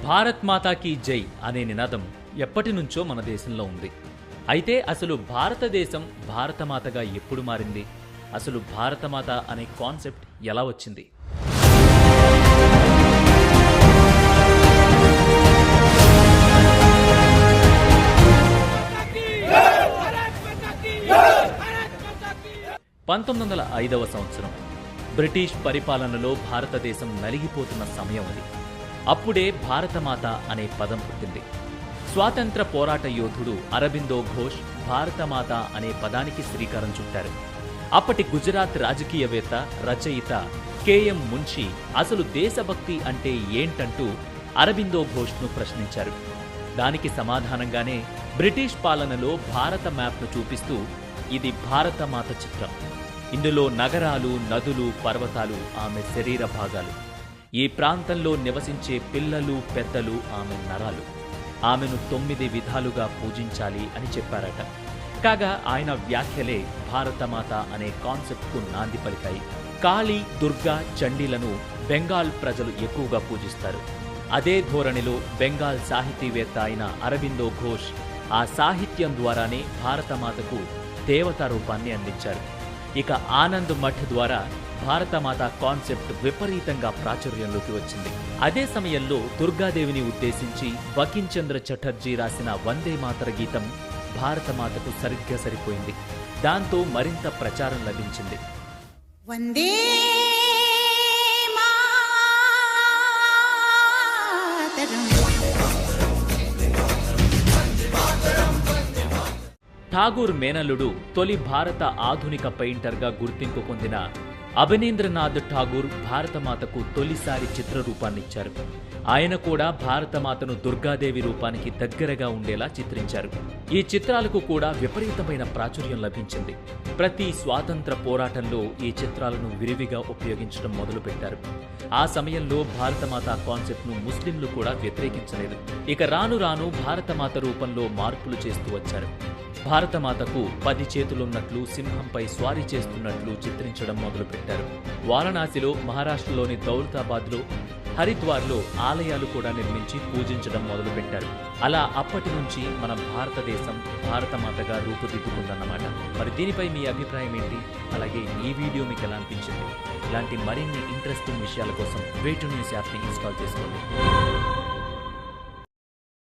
భారత్ మాతాకి జై అనే నినాదం ఎప్పటి నుంచో మన దేశంలో ఉంది. అయితే అసలు భారతదేశం భారతమాతగా ఎప్పుడు మారింది? అసలు భారతమాత అనే కాన్సెప్ట్ ఎలా వచ్చింది? సంవత్సరం బ్రిటిష్ పరిపాలనలో భారతదేశం నలిగిపోతున్న సమయం అది. అప్పుడే భారతమాత అనే పదం పుట్టింది. స్వాతంత్ర పోరాట యోధుడు అరబిందో ఘోష్ భారతమాత అనే పదానికి శ్రీకారం చుట్టారు. అప్పటి గుజరాత్ రాజకీయవేత్త, రచయిత కెఎం మున్షి అసలు దేశభక్తి అంటే ఏంటంటూ అరబిందో ఘోష్ను ప్రశ్నించారు. దానికి సమాధానంగానే బ్రిటిష్ పాలనలో భారత మ్యాప్ను చూపిస్తూ ఇది భారతమాత చిత్రం. ఇందులో నగరాలు, నదులు, పర్వతాలు ఆమె శరీర భాగాలు. ఈ ప్రాంతంలో నివసించే పిల్లలు, పెద్దలు ఆమె నరాలు. ఆమెను 9 విధాలుగా పూజించాలి అని చెప్పారట. కాగా ఆయన వ్యాఖ్యలే భారతమాత అనే కాన్సెప్ట్కు నాంది పలికాయి. కాళీ, దుర్గా, చండీలను బెంగాల్ ప్రజలు ఎక్కువగా పూజిస్తారు. అదే ధోరణిలో బెంగాల్ సాహితీవేత్త అయిన అరబిందో ఘోష్ ఆ సాహిత్యం ద్వారానే భారతమాతకు దేవతా రూపాన్ని అందించారు. ఇక ఆనంద్ మఠ్ ద్వారా భారతమాత కాన్సెప్ట్ విపరీతంగా ప్రాచుర్యంలోకి వచ్చింది. అదే సమయంలో దుర్గాదేవిని ఉద్దేశించి బకించంద్ర చటర్జీ రాసిన వందే మాతర గీతం భారతమాతకు సరిగ్గా సరిపోయింది. దాంతో మరింత ప్రచారం లభించింది. వందే ఠాగూర్ మేనల్లుడు, తొలి భారత ఆధునిక పెయింటర్గా గుర్తింపు పొందిన అభినేంద్రనాథ్ ఠాగూర్ భారతమాతకు తొలిసారి చిత్రరూపాన్నిచ్చారు. ఆయన కూడా భారతమాతను దుర్గాదేవి రూపానికి దగ్గరగా ఉండేలా చిత్రించారు. ఈ చిత్రాలకు కూడా విపరీతమైన ప్రాచుర్యం లభించింది. ప్రతి స్వాతంత్ర పోరాటంలో ఈ చిత్రాలను విరివిగా ఉపయోగించడం మొదలుపెట్టారు. ఆ సమయంలో భారతమాత కాన్సెప్ట్ను ముస్లింలు కూడా వ్యతిరేకించలేదు. ఇక రాను రాను భారతమాత రూపంలో మార్పులు చేస్తూ వచ్చారు. భారతమాతకు 10 చేతులున్నట్లు, సింహంపై స్వారీ చేస్తున్నట్లు చిత్రించడం మొదలుపెట్టారు. వారణాసిలో, మహారాష్ట్రలోని దౌలతాబాద్లో, హరిద్వార్లో ఆలయాలు కూడా నిర్మించి పూజించడం మొదలుపెట్టారు. అలా అప్పటి నుంచి మన భారతదేశం భారతమాతగా రూపుదిద్దుకుందన్నమాట. మరి దీనిపై మీ అభిప్రాయం ఏంటి? అలాగే ఈ వీడియో మీకు ఎలా అనిపించింది? ఇలాంటి మరిన్ని ఇంట్రెస్టింగ్ విషయాల కోసం వే2న్యూస్ యాప్ని ఇన్స్టాల్ చేసుకోండి.